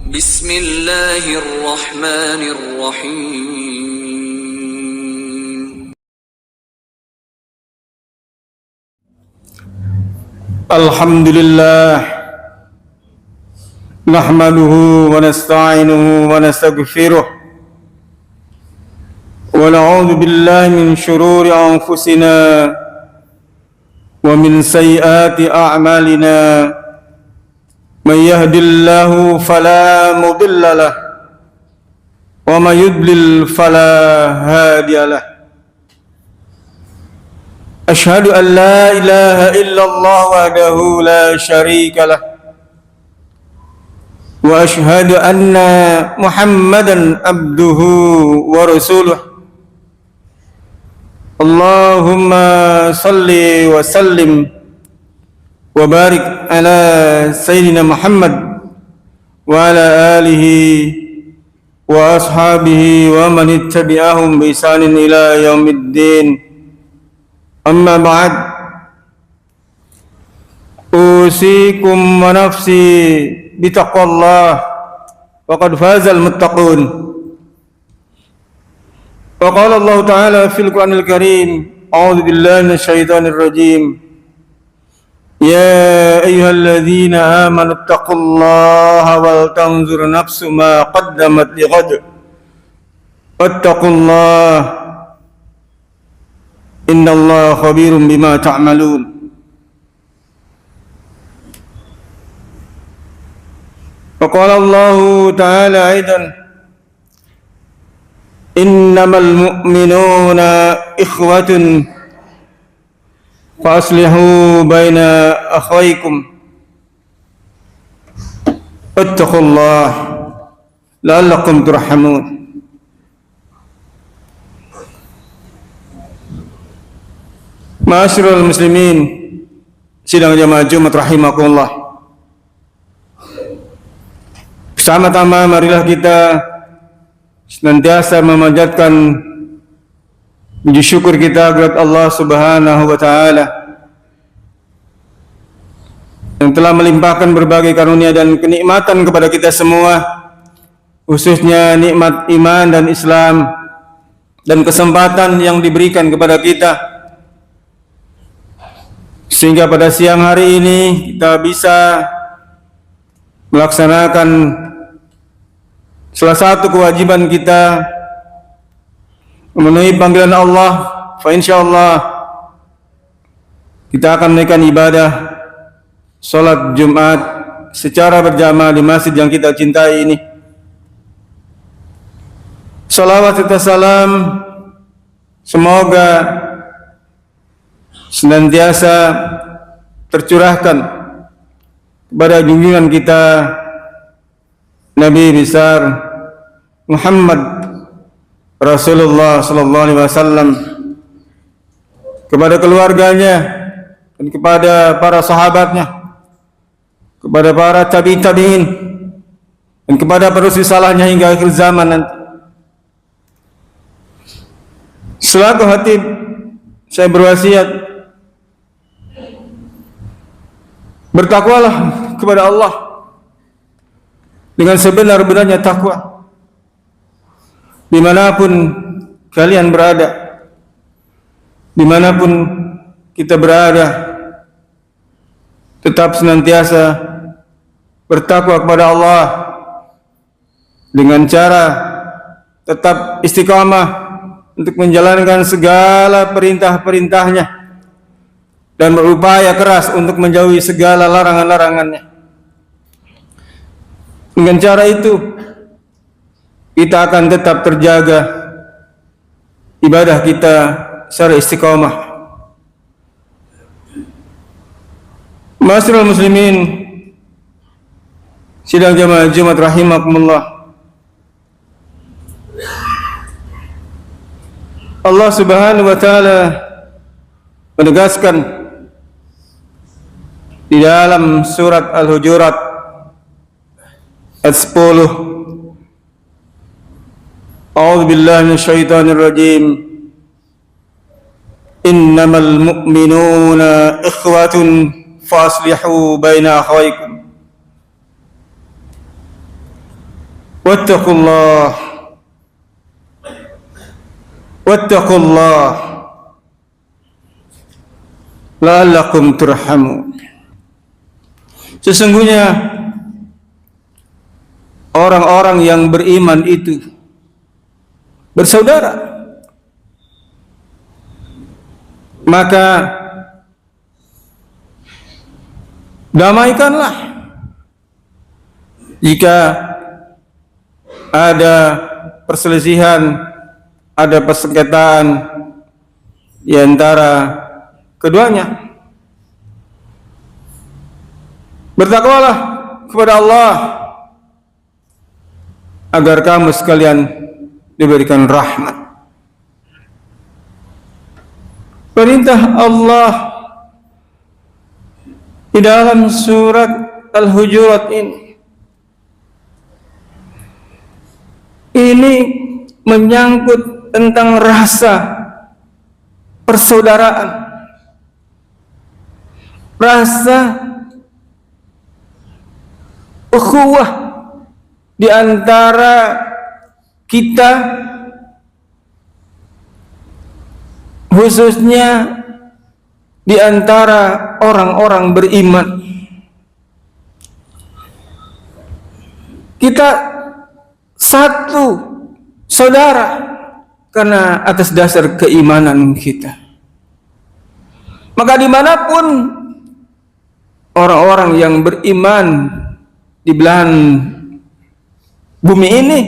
بسم الله الرحمن الرحيم. الحمد لله نحمده ونستعينه ونستغفره ونعوذ بالله من شرور أنفسنا ومن سيئات أعمالنا. من يهد الله فلا مضل له ومن يضلل فلا هادي له. أشهد أن لا إله إلا الله وحده لا شريك له وأشهد أن محمدا عبده ورسوله. اللهم صل وسلم وبارك على سيدنا محمد وعلى آله وأصحابه ومن اتبعهم بإحسان إلى يوم الدين. أما بعد، أوصيكم ونفسي بتقوى الله وقد فاز المتقون. وقال الله تعالى في القرآن الكريم: أعوذ بالله من الشيطان الرجيم. يا أيها الذين آمنوا اتقوا الله ولتنظر نفس ما قدمت لغد واتقوا الله إن الله خبير بما تعملون. وقال الله تعالى أيضا: إنما المؤمنون إخوة فأصلحوا بين أخويكم واتقوا الله لعلكم ترحمون. Ma'asyiral muslimin, sidang jamaah Jumat rahimakumullah. Pertama-tama marilah kita senantiasa memanjatkan puji syukur kita kepada Allah Subhanahu wa taala yang telah melimpahkan berbagai karunia dan kenikmatan kepada kita semua, khususnya nikmat iman dan Islam dan kesempatan yang diberikan kepada kita sehingga pada siang hari ini kita bisa melaksanakan salah satu kewajiban kita, memenuhi panggilan Allah. Fa insyaallah kita akan menaikkan ibadah salat Jumat secara berjamaah di masjid yang kita cintai ini. Salawat serta salam semoga senantiasa tercurahkan kepada junjungan kita Nabi besar Muhammad Rasulullah sallallahu alaihi wasallam, kepada keluarganya dan kepada para sahabatnya, kepada para tabi'in dan kepada penerus risalahnya hingga akhir zaman nanti. Selaku khatib, saya berwasiat, bertakwalah kepada Allah dengan sebenar-benarnya takwa dimanapun kalian berada, dimanapun kita berada, tetap senantiasa bertakwa kepada Allah dengan cara tetap istiqamah untuk menjalankan segala perintah-perintahnya dan berupaya keras untuk menjauhi segala larangan-larangannya. Dengan cara itu kita akan tetap terjaga ibadah kita secara istiqamah. Ma'asyiral muslimin, sidang jamaah Jumat rahimakumullah. Allah Subhanahu wa taala menegaskan di dalam surat Al-Hujurat ayat 10, A'udzu billahi minasyaitonir rajim. Innamal mu'minuna ikhwatun faslihu baina akhawaykum. wattaqullah wattaqullah la'allakum turhamun. Sesungguhnya orang-orang yang beriman itu bersaudara, maka damaikanlah jika ada perselisihan, ada persengketaan di antara keduanya. Bertakwalah kepada Allah agar kamu sekalian diberikan rahmat. Perintah Allah di dalam surat Al-Hujurat ini menyangkut tentang rasa persaudaraan, rasa ukhuwah di antara kita, khususnya di antara orang-orang beriman. Kita satu saudara karena atas dasar keimanan kita. Maka dimanapun orang-orang yang beriman di belahan bumi ini,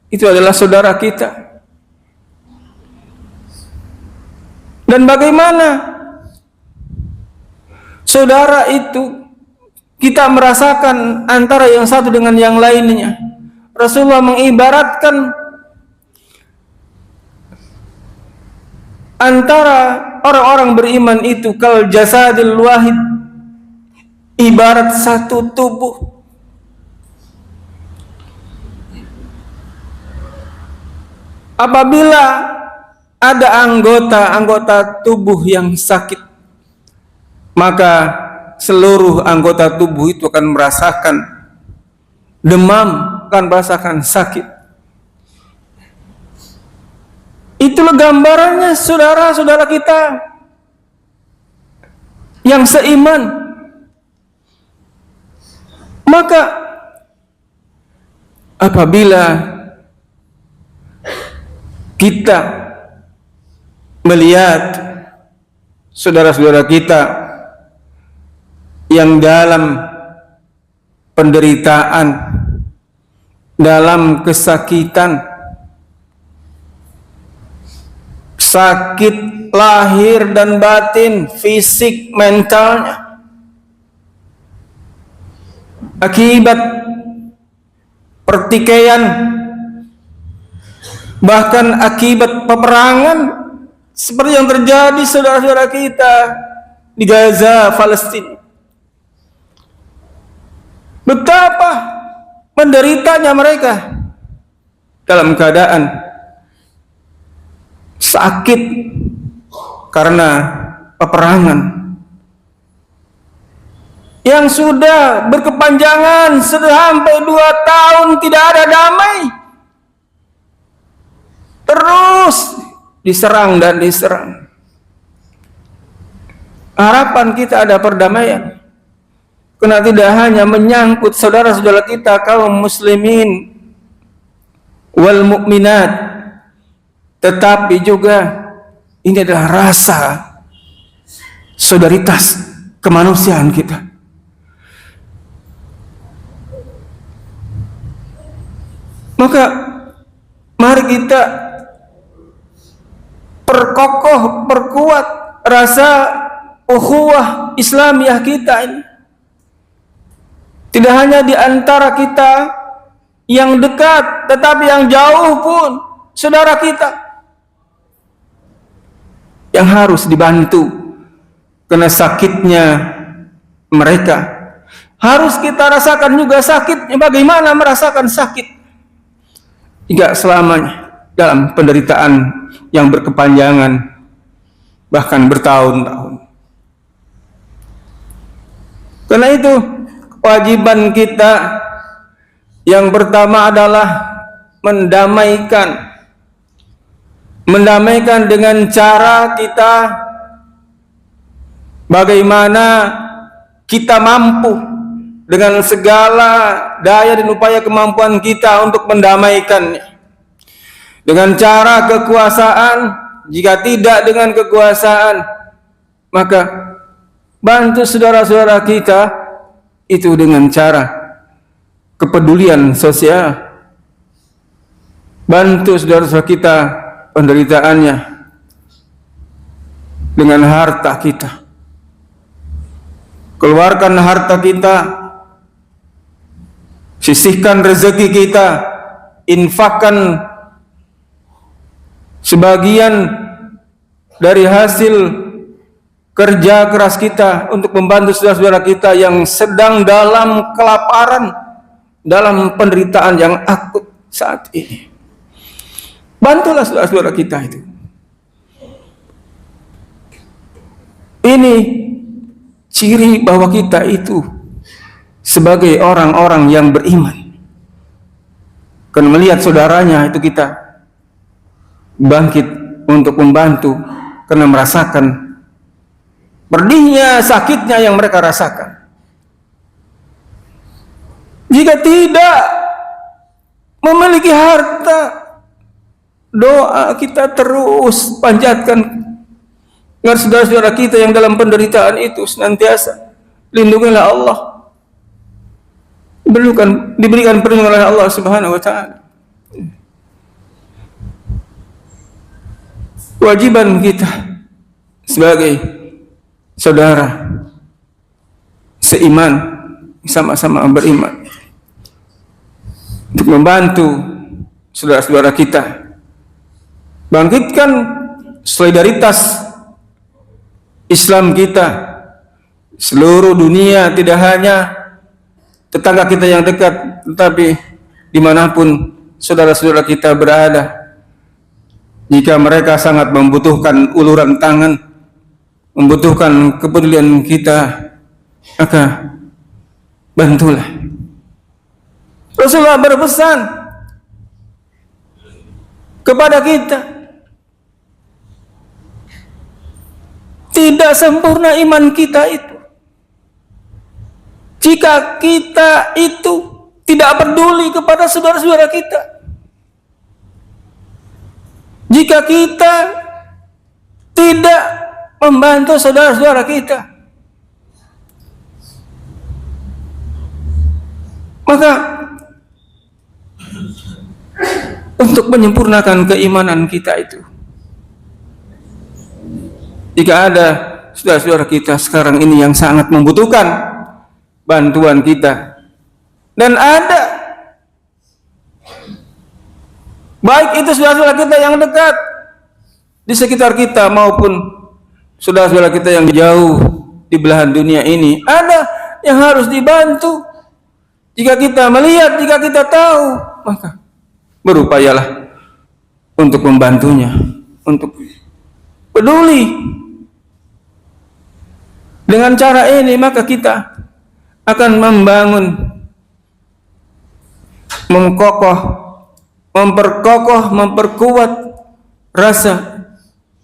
itu adalah saudara kita. Dan bagaimana saudara itu kita merasakan antara yang satu dengan yang lainnya? Rasulullah mengibaratkan antara orang-orang beriman itu kal jasadil wahid, ibarat satu tubuh. Apabila ada anggota tubuh yang sakit, maka seluruh anggota tubuh itu akan merasakan demam, akan merasakan sakit. Itulah gambarannya saudara-saudara kita yang seiman. Maka apabila kita melihat saudara-saudara kita yang dalam penderitaan, dalam kesakitan, sakit lahir dan batin, fisik, mentalnya, akibat pertikaian, bahkan akibat peperangan seperti yang terjadi saudara-saudara kita di Gaza, Palestina. Betapa menderitanya mereka dalam keadaan sakit karena peperangan yang sudah berkepanjangan sampai 2 tahun tidak ada damai, terus diserang dan diserang. Harapan kita ada perdamaian, karena tidak hanya menyangkut saudara-saudara kita kaum muslimin wal mukminat, tetapi juga ini adalah rasa solidaritas kemanusiaan kita. Maka mari kita perkuat rasa ukhuwah Islamiyah kita ini. Tidak hanya di antara kita yang dekat, tetapi yang jauh pun saudara kita yang harus dibantu karena sakitnya mereka. Harus kita rasakan juga sakitnya. Bagaimana merasakan sakit? Tidak selamanya dalam penderitaan yang berkepanjangan, bahkan bertahun-tahun. Karena itu kewajiban kita Yang pertama adalah mendamaikan dengan cara kita bagaimana kita mampu dengan segala daya dan upaya kemampuan kita untuk mendamaikannya. Dengan cara kekuasaan, jika tidak dengan kekuasaan, maka bantu saudara-saudara kita itu dengan cara kepedulian sosial. Bantu saudara-saudara kita penderitaannya dengan harta kita. Keluarkan harta kita, sisihkan rezeki kita, infakkan sebagian dari hasil kerja keras kita untuk membantu saudara-saudara kita yang sedang dalam kelaparan, dalam penderitaan yang akut saat ini. Bantulah saudara-saudara kita itu. Ini ciri bahwa kita itu sebagai orang-orang yang beriman. Karena melihat saudaranya itu kita bangkit untuk membantu karena merasakan pedihnya, sakitnya yang mereka rasakan. Jika tidak memiliki harta, doa kita terus panjatkan agar saudara-saudara kita yang dalam penderitaan itu senantiasa lindungilah Allah, diberikan perlindungan oleh Allah Subhanahu wa taala. Kewajiban kita sebagai saudara seiman, sama-sama beriman, untuk membantu saudara-saudara kita, bangkitkan solidaritas Islam kita seluruh dunia, tidak hanya tetangga kita yang dekat, tetapi dimanapun saudara-saudara kita berada. Jika mereka sangat membutuhkan uluran tangan, membutuhkan kepedulian kita, maka bantulah. Rasulullah berpesan kepada kita, tidak sempurna iman kita itu jika kita itu tidak peduli kepada saudara-saudara kita. Jika kita tidak membantu saudara-saudara kita, maka untuk menyempurnakan keimanan kita itu, jika ada saudara-saudara kita sekarang ini yang sangat membutuhkan bantuan kita, dan ada baik itu saudara-saudara kita yang dekat di sekitar kita maupun saudara-saudara kita yang jauh di belahan dunia ini, ada yang harus dibantu. Jika kita melihat, jika kita tahu, maka berupayalah untuk membantunya, untuk peduli. Dengan cara ini maka kita akan membangun, memperkuat rasa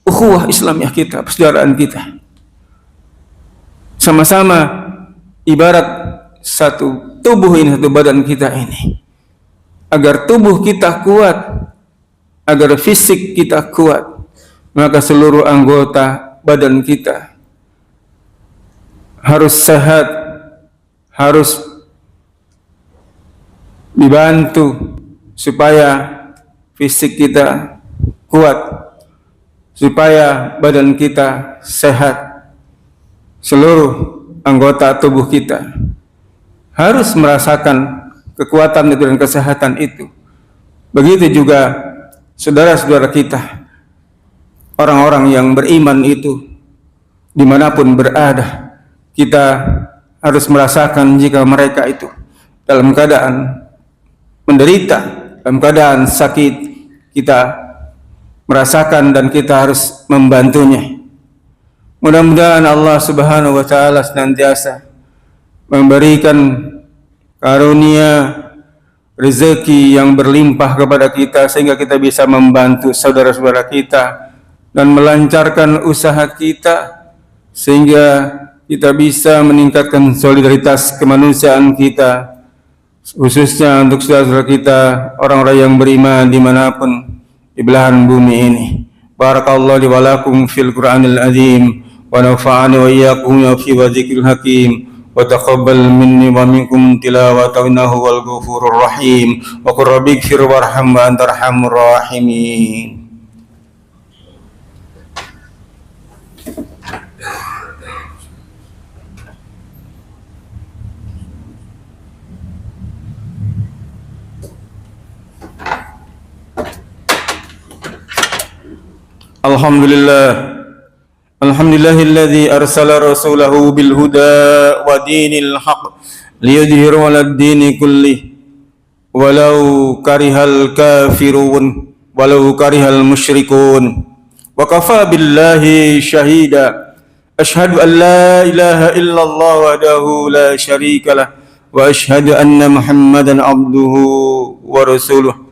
ukhuwah Islamiyah kita, persaudaraan kita. Sama-sama ibarat satu tubuh ini, satu badan kita ini. Agar tubuh kita kuat, agar fisik kita kuat, maka seluruh anggota badan kita harus sehat, harus dibantu supaya fisik kita kuat, supaya badan kita sehat. Seluruh anggota tubuh kita harus merasakan kekuatan itu dan kesehatan itu. Begitu juga saudara-saudara kita, orang-orang yang beriman itu, dimanapun berada, kita harus merasakan jika mereka itu dalam keadaan menderita, dalam keadaan sakit, kita merasakan dan kita harus membantunya. Mudah-mudahan Allah Subhanahu wa taala senantiasa memberikan karunia, rezeki yang berlimpah kepada kita sehingga kita bisa membantu saudara-saudara kita dan melancarkan usaha kita sehingga kita bisa meningkatkan solidaritas kemanusiaan kita, khususnya untuk saudara-saudara kita orang-orang yang beriman dimanapun di belahan bumi ini. Barakallahu li wa lakum fil Qur'anil azim wa nafa'ani wa iyyakum fi wa dzikril hakim wa taqabbal minni wa minkum tilawatahu innahu wal ghafurur rahim wa qur rabbighfir warham wa antar arhamur rahimin. Alhamdulillahilladzi arsala rasulahu bil huda wa dinil haq liyudhhirahu 'alad dini kullih walau karihal kafirun walau karihal musyrikun wa kafa billahi syahida asyhadu an la ilaha illallah wahdahu la syarikalah wa asyhadu anna muhammadan abduhu wa rasuluh.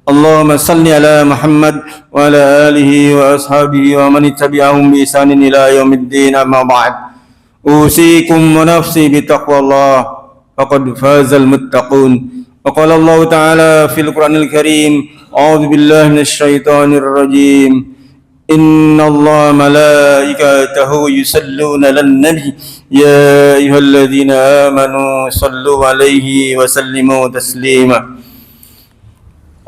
Allahumma salli ala Muhammad wa ala alihi wa ashabihi wa man tabi'ahum bi ihsanin ila yaumiddin, amma ba'd. Usikum wa nafsi bi taqwallah faqad fazal muttaqun. Wa qala Allah ta'ala fil Qur'anil Karim, a'udzu billahi minasy syaithanir rajim. Inna Allah malaikatahu yusalluna 'alan nabi ya ayyuhalladzina amanu sallu 'alaihi wa sallimu taslima.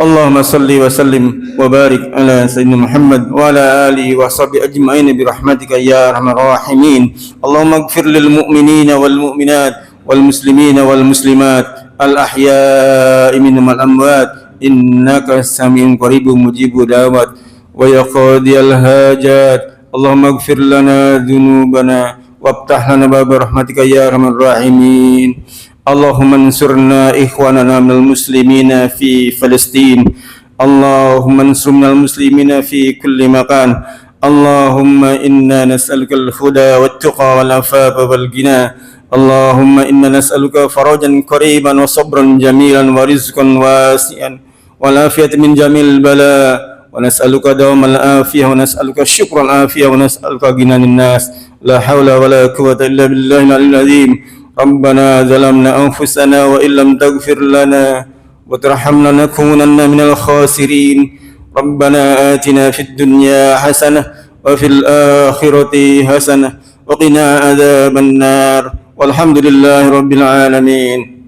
Allahumma salli wa sallim wa barik ala sayyidina Muhammad wa ala alihi wa sahbihi ajma'in bi rahmatika ya arhamar rahimin. Allahumma ighfir lil mu'minina wal mu'minat wal muslimina wal muslimat al ahya'i minhum wal amwat innaka samiun qaribun mujibud da'wat wa ya qadiyal hajat. Allahumma ighfir lana dhunubana waftah lana bab rahmatika ya arhamar rahimin. Allahumma ansurna ikhwanana minal muslimina fi Palestin. Allahumma ansur minal muslimina fi kulli makan. Allahumma inna nas'aluka al-huda wat-tuqa wal-afafa wal-ghina. Allahumma inna nas'aluka farajan qariban wa sabran jamilan wa rizqan wasi'an wa lafiyatan min jamil bala wa nas'aluka dawamal afiyah wa nas'aluka syukral afiyah wa nas'aluka ghinan nas. La haula wa la quwwata illa billahil aliyyil azim. Rabbana zalamna anfusana wa illam taghfir lana wa tarhamna lanakunanna minal khasirin. Rabbana atina fid dunya hasanah wa fil akhirati hasanah wa qina adzaban nar. Walhamdulillahi rabbil alamin.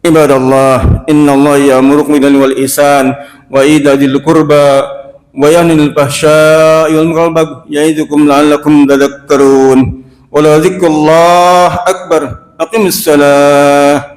Ibadallah, innallaha ya'murukum bil 'adli wal ihsan wa itaa'il qurba wa yanhal fahsya'i wal munkari wal baghi ya'idukum la'allakum tadhakkarun. Wa la dzikrullahi akbar. Aqimus salah.